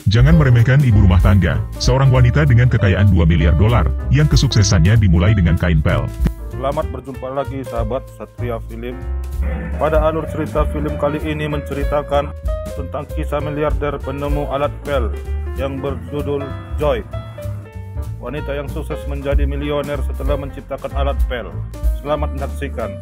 Jangan meremehkan ibu rumah tangga, seorang wanita dengan kekayaan 2 miliar dolar, yang kesuksesannya dimulai dengan kain pel. Selamat berjumpa lagi sahabat Satria Film. Pada alur cerita film kali ini menceritakan tentang kisah miliarder penemu alat pel yang berjudul Joy. Wanita yang sukses menjadi milioner setelah menciptakan alat pel. Selamat menyaksikan.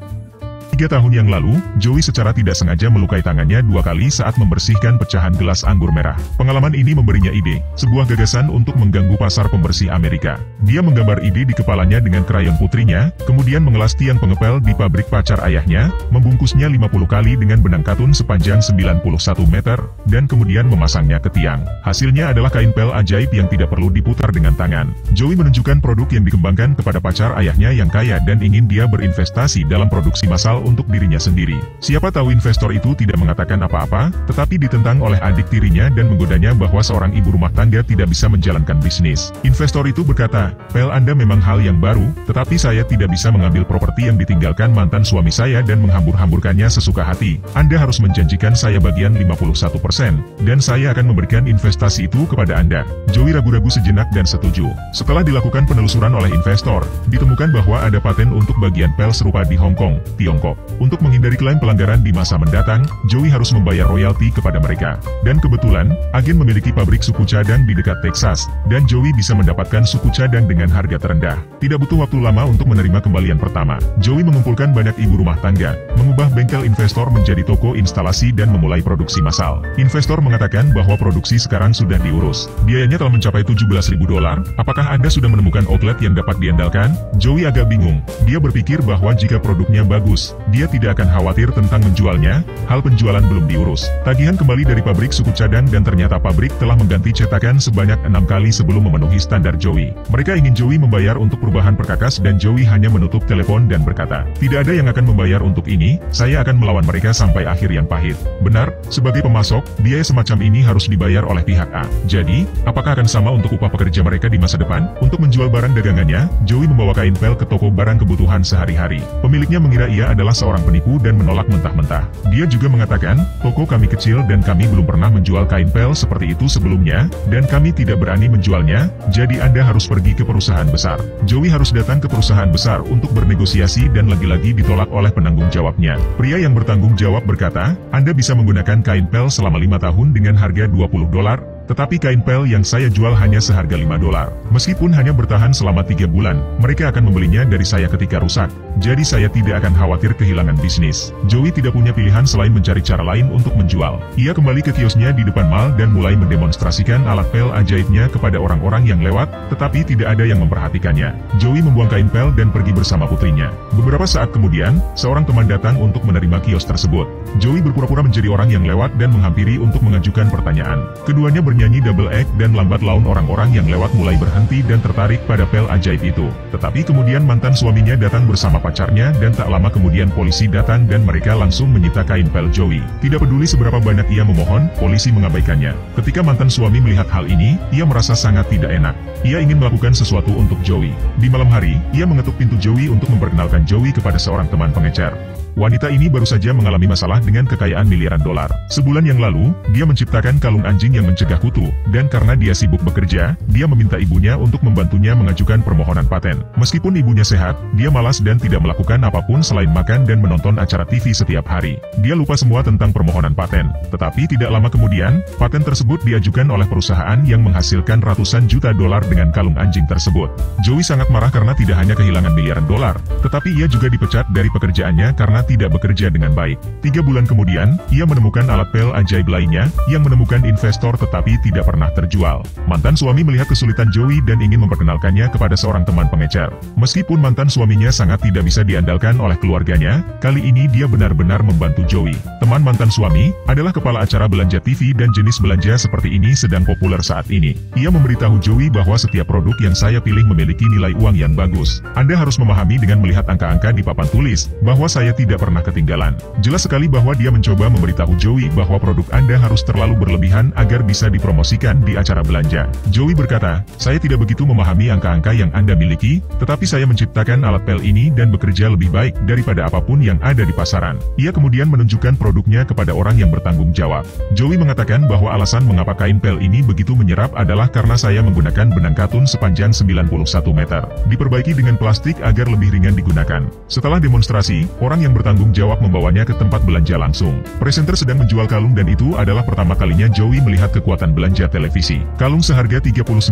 3 tahun yang lalu, Joey secara tidak sengaja melukai tangannya 2 kali saat membersihkan pecahan gelas anggur merah. Pengalaman ini memberinya ide, sebuah gagasan untuk mengganggu pasar pembersih Amerika. Dia menggambar ide di kepalanya dengan krayon putrinya, kemudian mengelas tiang pengepel di pabrik pacar ayahnya, membungkusnya 50 kali dengan benang katun sepanjang 91 meter, dan kemudian memasangnya ke tiang. Hasilnya adalah kain pel ajaib yang tidak perlu diputar dengan tangan. Joey menunjukkan produk yang dikembangkan kepada pacar ayahnya yang kaya dan ingin dia berinvestasi dalam produksi massal untuk dirinya sendiri. Siapa tahu investor itu tidak mengatakan apa-apa, tetapi ditentang oleh adik tirinya dan menggodanya bahwa seorang ibu rumah tangga tidak bisa menjalankan bisnis. Investor itu berkata, "Pel Anda memang hal yang baru, tetapi saya tidak bisa mengambil properti yang ditinggalkan mantan suami saya dan menghambur-hamburkannya sesuka hati. Anda harus menjanjikan saya bagian 51%, dan saya akan memberikan investasi itu kepada Anda." Joey ragu-ragu sejenak dan setuju. Setelah dilakukan penelusuran oleh investor, ditemukan bahwa ada paten untuk bagian pel serupa di Hong Kong, Tiongkok. Untuk menghindari klaim pelanggaran di masa mendatang, Joey harus membayar royalti kepada mereka. Dan kebetulan, agen memiliki pabrik suku cadang di dekat Texas, dan Joey bisa mendapatkan suku cadang dengan harga terendah. Tidak butuh waktu lama untuk menerima kembalian pertama. Joey mengumpulkan banyak ibu rumah tangga, mengubah bengkel investor menjadi toko instalasi dan memulai produksi massal. Investor mengatakan bahwa produksi sekarang sudah diurus. Biayanya telah mencapai 17.000 dolar. Apakah Anda sudah menemukan outlet yang dapat diandalkan? Joey agak bingung. Dia berpikir bahwa jika produknya bagus, dia tidak akan khawatir tentang menjualnya, hal penjualan belum diurus. Tagihan kembali dari pabrik suku cadang dan ternyata pabrik telah mengganti cetakan sebanyak 6 kali sebelum memenuhi standar Joey. Mereka ingin Joey membayar untuk perubahan perkakas dan Joey hanya menutup telepon dan berkata, "Tidak ada yang akan membayar untuk ini, saya akan melawan mereka sampai akhir yang pahit." Benar, sebagai pemasok, biaya semacam ini harus dibayar oleh pihak A. Jadi, apakah akan sama untuk upah pekerja mereka di masa depan? Untuk menjual barang dagangannya, Joey membawa kain pel ke toko barang kebutuhan sehari-hari. Pemiliknya mengira ia adalah seorang penipu dan menolak mentah-mentah. Dia juga mengatakan, "Toko kami kecil dan kami belum pernah menjual kain pel seperti itu sebelumnya, dan kami tidak berani menjualnya, jadi Anda harus pergi ke perusahaan besar." Joey harus datang ke perusahaan besar untuk bernegosiasi dan lagi-lagi ditolak oleh penanggung jawabnya. Pria yang bertanggung jawab berkata, "Anda bisa menggunakan kain pel selama 5 tahun dengan harga 20 dolar, tetapi kain pel yang saya jual hanya seharga 5 dolar. Meskipun hanya bertahan selama 3 bulan, mereka akan membelinya dari saya ketika rusak. Jadi saya tidak akan khawatir kehilangan bisnis." Joey tidak punya pilihan selain mencari cara lain untuk menjual. Ia kembali ke kiosnya di depan mall dan mulai mendemonstrasikan alat pel ajaibnya kepada orang-orang yang lewat, tetapi tidak ada yang memperhatikannya. Joey membuang kain pel dan pergi bersama putrinya. Beberapa saat kemudian, seorang teman datang untuk menerima kios tersebut. Joey berpura-pura menjadi orang yang lewat dan menghampiri untuk mengajukan pertanyaan. Keduanya bernyanyi double act dan lambat laun orang-orang yang lewat mulai berhenti dan tertarik pada pel ajaib itu. Tetapi kemudian mantan suaminya datang bersama pacarnya dan tak lama kemudian polisi datang dan mereka langsung menyita kain pel Joey. Tidak peduli seberapa banyak ia memohon, polisi mengabaikannya. Ketika mantan suami melihat hal ini, ia merasa sangat tidak enak. Ia ingin melakukan sesuatu untuk Joey. Di malam hari, ia mengetuk pintu Joey untuk memperkenalkan Joey kepada seorang teman pengecer. Wanita ini baru saja mengalami masalah dengan kekayaan miliaran dolar. Sebulan yang lalu, dia menciptakan kalung anjing yang mencegah kutu, dan karena dia sibuk bekerja, dia meminta ibunya untuk membantunya mengajukan permohonan paten. Meskipun ibunya sehat, dia malas dan tidak melakukan apapun selain makan dan menonton acara TV setiap hari. Dia lupa semua tentang permohonan paten. Tetapi tidak lama kemudian, paten tersebut diajukan oleh perusahaan yang menghasilkan ratusan juta dolar dengan kalung anjing tersebut. Joey sangat marah karena tidak hanya kehilangan miliaran dolar, tetapi ia juga dipecat dari pekerjaannya karena tidak bekerja dengan baik. 3 bulan kemudian, ia menemukan alat pel ajaib lainnya, yang menemukan investor tetapi tidak pernah terjual. Mantan suami melihat kesulitan Joey dan ingin memperkenalkannya kepada seorang teman pengecer. Meskipun mantan suaminya sangat tidak bisa diandalkan oleh keluarganya, kali ini dia benar-benar membantu Joey. Teman mantan suami, adalah kepala acara belanja TV dan jenis belanja seperti ini sedang populer saat ini. Ia memberitahu Joey bahwa setiap produk yang saya pilih memiliki nilai uang yang bagus. Anda harus memahami dengan melihat angka-angka di papan tulis, bahwa saya tidak tidak pernah ketinggalan. Jelas sekali bahwa dia mencoba memberitahu Joey bahwa produk Anda harus terlalu berlebihan agar bisa dipromosikan di acara belanja. Joey berkata, "Saya tidak begitu memahami angka-angka yang Anda miliki, tetapi saya menciptakan alat pel ini dan bekerja lebih baik daripada apapun yang ada di pasaran." Ia kemudian menunjukkan produknya kepada orang yang bertanggung jawab. Joey mengatakan bahwa alasan mengapa kain pel ini begitu menyerap adalah karena saya menggunakan benang katun sepanjang 91 meter. Diperbaiki dengan plastik agar lebih ringan digunakan. Setelah demonstrasi, orang yang bertanggung jawab membawanya ke tempat belanja langsung. Presenter sedang menjual kalung dan itu adalah pertama kalinya Joey melihat kekuatan belanja televisi. Kalung seharga $39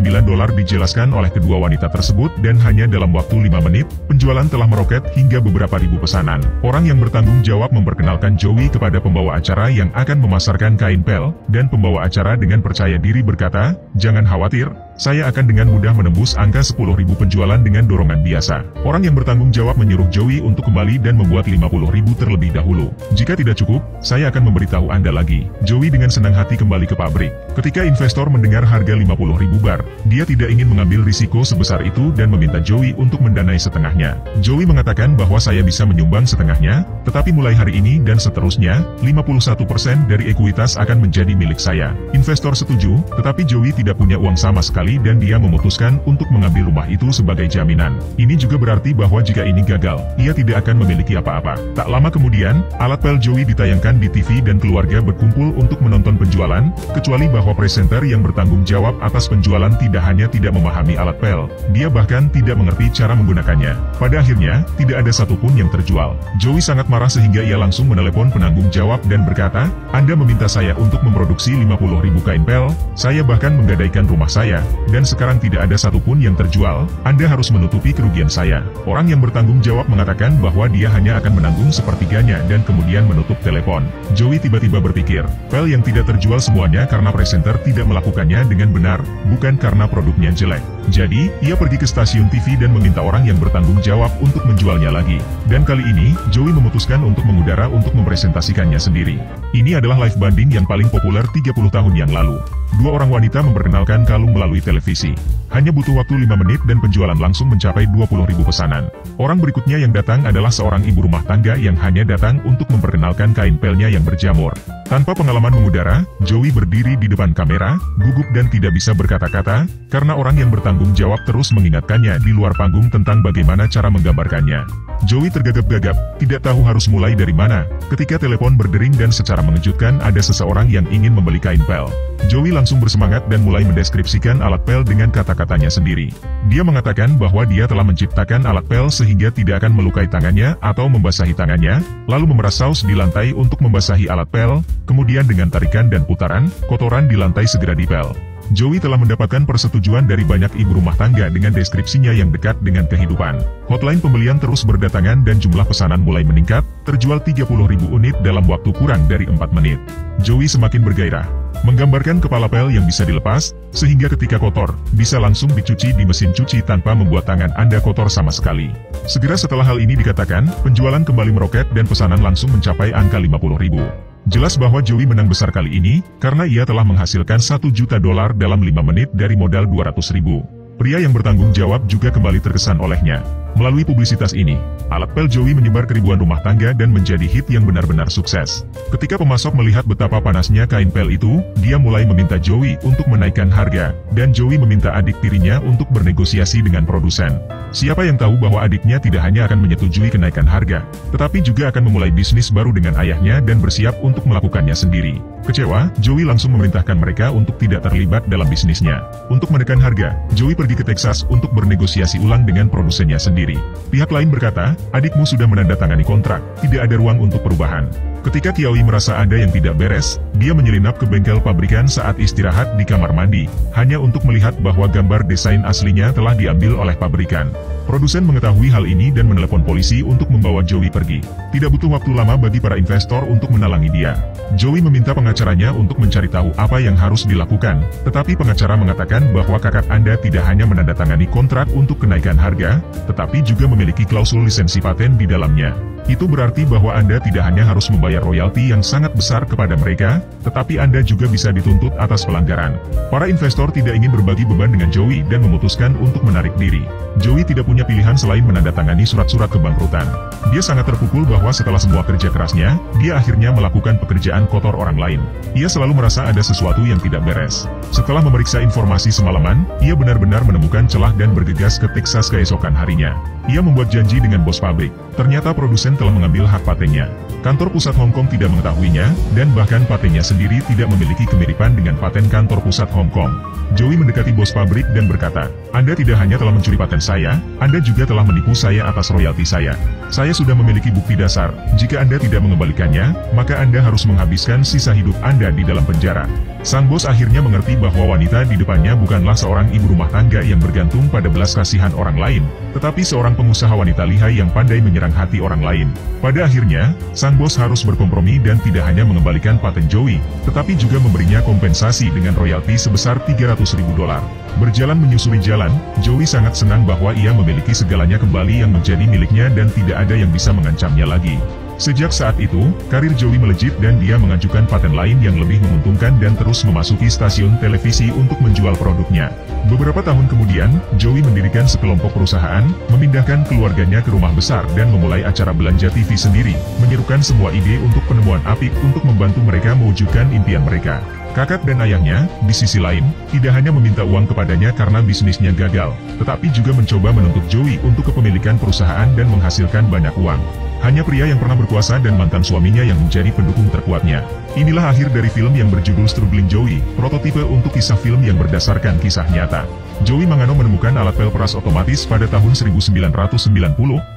dijelaskan oleh kedua wanita tersebut dan hanya dalam waktu 5 menit, penjualan telah meroket hingga beberapa ribu pesanan. Orang yang bertanggung jawab memperkenalkan Joey kepada pembawa acara yang akan memasarkan kain pel, dan pembawa acara dengan percaya diri berkata, "Jangan khawatir, saya akan dengan mudah menembus angka 10.000 penjualan dengan dorongan biasa." Orang yang bertanggung jawab menyuruh Joey untuk kembali dan membuat 50.000 terlebih dahulu. "Jika tidak cukup, saya akan memberitahu Anda lagi." Joey dengan senang hati kembali ke pabrik. Ketika investor mendengar harga 50.000 bar, dia tidak ingin mengambil risiko sebesar itu dan meminta Joey untuk mendanai setengahnya. Joey mengatakan bahwa saya bisa menyumbang setengahnya, tetapi mulai hari ini dan seterusnya, 51% dari ekuitas akan menjadi milik saya. Investor setuju, tetapi Joey tidak punya uang sama sekali dan dia memutuskan untuk mengambil rumah itu sebagai jaminan. Ini juga berarti bahwa jika ini gagal, ia tidak akan memiliki apa-apa. Tak lama kemudian, alat pel Joey ditayangkan di TV dan keluarga berkumpul untuk menonton penjualan, kecuali bahwa presenter yang bertanggung jawab atas penjualan tidak hanya tidak memahami alat pel, dia bahkan tidak mengerti cara menggunakannya. Pada akhirnya, tidak ada satupun yang terjual. Joey sangat marah sehingga ia langsung menelepon penanggung jawab dan berkata, "Anda meminta saya untuk memproduksi 50.000 kain pel, saya bahkan menggadaikan rumah saya, dan sekarang tidak ada satupun yang terjual, Anda harus menutupi kerugian saya." Orang yang bertanggung jawab mengatakan bahwa dia hanya akan menanggung sepertiganya dan kemudian menutup telepon. Joey tiba-tiba berpikir, pel yang tidak terjual semuanya karena presenter tidak melakukannya dengan benar, bukan karena produknya jelek. Jadi, ia pergi ke stasiun TV dan meminta orang yang bertanggung jawab untuk menjualnya lagi. Dan kali ini, Joey memutuskan untuk mengudara untuk mempresentasikannya sendiri. Ini adalah live banding yang paling populer 30 tahun yang lalu. Dua orang wanita memperkenalkan kalung melalui televisi. Hanya butuh waktu 5 menit dan penjualan langsung mencapai 20.000 pesanan. Orang berikutnya yang datang adalah seorang ibu rumah tangga yang hanya datang untuk memperkenalkan kain pelnya yang berjamur. Tanpa pengalaman mengudara, Joey berdiri di depan kamera, gugup dan tidak bisa berkata-kata, karena orang yang bertanggung jawab terus mengingatkannya di luar panggung tentang bagaimana cara menggambarkannya. Joey tergagap-gagap, tidak tahu harus mulai dari mana, ketika telepon berdering dan secara mengejutkan ada seseorang yang ingin membeli kain pel. Joey langsung bersemangat dan mulai mendeskripsikan alat pel dengan kata-katanya sendiri. Dia mengatakan bahwa dia telah menciptakan alat pel sehingga tidak akan melukai tangannya atau membasahi tangannya, lalu memeras saus di lantai untuk membasahi alat pel, kemudian dengan tarikan dan putaran, kotoran di lantai segera dipel. Joey telah mendapatkan persetujuan dari banyak ibu rumah tangga dengan deskripsinya yang dekat dengan kehidupan. Hotline pembelian terus berdatangan dan jumlah pesanan mulai meningkat, terjual 30.000 unit dalam waktu kurang dari 4 menit. Joey semakin bergairah, menggambarkan kepala pel yang bisa dilepas, sehingga ketika kotor, bisa langsung dicuci di mesin cuci tanpa membuat tangan Anda kotor sama sekali. Segera setelah hal ini dikatakan, penjualan kembali meroket dan pesanan langsung mencapai angka 50.000. Jelas bahwa Joey menang besar kali ini, karena ia telah menghasilkan $1 juta dalam 5 menit dari modal 200.000. Pria yang bertanggung jawab juga kembali terkesan olehnya. Melalui publisitas ini, alat pel Joey menyebar ke ribuan rumah tangga dan menjadi hit yang benar-benar sukses. Ketika pemasok melihat betapa panasnya kain pel itu, dia mulai meminta Joey untuk menaikkan harga, dan Joey meminta adik tirinya untuk bernegosiasi dengan produsen. Siapa yang tahu bahwa adiknya tidak hanya akan menyetujui kenaikan harga, tetapi juga akan memulai bisnis baru dengan ayahnya dan bersiap untuk melakukannya sendiri. Kecewa, Joey langsung memerintahkan mereka untuk tidak terlibat dalam bisnisnya. Untuk menekan harga, Joey pergi ke Texas untuk bernegosiasi ulang dengan produsennya sendiri. Pihak lain berkata, adikmu sudah menandatangani kontrak, tidak ada ruang untuk perubahan. Ketika Kiawi merasa ada yang tidak beres, dia menyelinap ke bengkel pabrikan saat istirahat di kamar mandi, hanya untuk melihat bahwa gambar desain aslinya telah diambil oleh pabrikan. Produsen mengetahui hal ini dan menelepon polisi untuk membawa Joey pergi. Tidak butuh waktu lama bagi para investor untuk menalangi dia. Joey meminta pengacaranya untuk mencari tahu apa yang harus dilakukan, tetapi pengacara mengatakan bahwa kakak Anda tidak hanya menandatangani kontrak untuk kenaikan harga, tetapi juga memiliki klausul lisensi paten di dalamnya. Itu berarti bahwa Anda tidak hanya harus membayar royalti yang sangat besar kepada mereka, tetapi Anda juga bisa dituntut atas pelanggaran. Para investor tidak ingin berbagi beban dengan Joey dan memutuskan untuk menarik diri. Joey tidak punya pilihan selain menandatangani surat-surat kebangkrutan. Dia sangat terpukul bahwa setelah semua kerja kerasnya, dia akhirnya melakukan pekerjaan kotor orang lain. Ia selalu merasa ada sesuatu yang tidak beres. Setelah memeriksa informasi semalaman, ia benar-benar menemukan celah dan bergegas ke Texas keesokan harinya. Ia membuat janji dengan bos pabrik. Ternyata produsen telah mengambil hak patennya. Kantor pusat Hong Kong tidak mengetahuinya, dan bahkan patennya sendiri tidak memiliki kemiripan dengan paten kantor pusat Hong Kong. Joey mendekati bos pabrik dan berkata, "Anda tidak hanya telah mencuri paten saya, Anda juga telah menipu saya atas royalti saya. Saya sudah memiliki bukti dasar. Jika Anda tidak mengembalikannya, maka Anda harus menghabiskan sisa hidup Anda di dalam penjara." Sang bos akhirnya mengerti bahwa wanita di depannya bukanlah seorang ibu rumah tangga yang bergantung pada belas kasihan orang lain, tetapi seorang pengusaha wanita lihai yang pandai menyerang hati orang lain. Pada akhirnya, sang bos harus berkompromi dan tidak hanya mengembalikan paten Joey, tetapi juga memberinya kompensasi dengan royalti sebesar $300.000. Berjalan menyusuri jalan, Joey sangat senang bahwa ia memiliki segalanya kembali yang menjadi miliknya dan tidak ada yang bisa mengancamnya lagi. Sejak saat itu, karir Joey melejit dan dia mengajukan paten lain yang lebih menguntungkan dan terus memasuki stasiun televisi untuk menjual produknya. Beberapa tahun kemudian, Joey mendirikan sekelompok perusahaan, memindahkan keluarganya ke rumah besar dan memulai acara belanja TV sendiri, menyerukan semua ide untuk penemuan apik untuk membantu mereka mewujudkan impian mereka. Kakak dan ayahnya, di sisi lain, tidak hanya meminta uang kepadanya karena bisnisnya gagal, tetapi juga mencoba menuntut Joey untuk kepemilikan perusahaan dan menghasilkan banyak uang. Hanya pria yang pernah berkuasa dan mantan suaminya yang menjadi pendukung terkuatnya. Inilah akhir dari film yang berjudul Struggling Joey, prototipe untuk kisah film yang berdasarkan kisah nyata. Joey Mangano menemukan alat pel peras otomatis pada tahun 1990,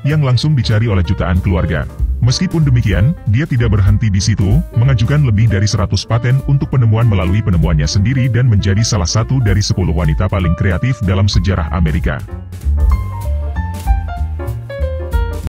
yang langsung dicari oleh jutaan keluarga. Meskipun demikian, dia tidak berhenti di situ, mengajukan lebih dari 100 paten untuk penemuan melalui penemuannya sendiri dan menjadi salah satu dari 10 wanita paling kreatif dalam sejarah Amerika.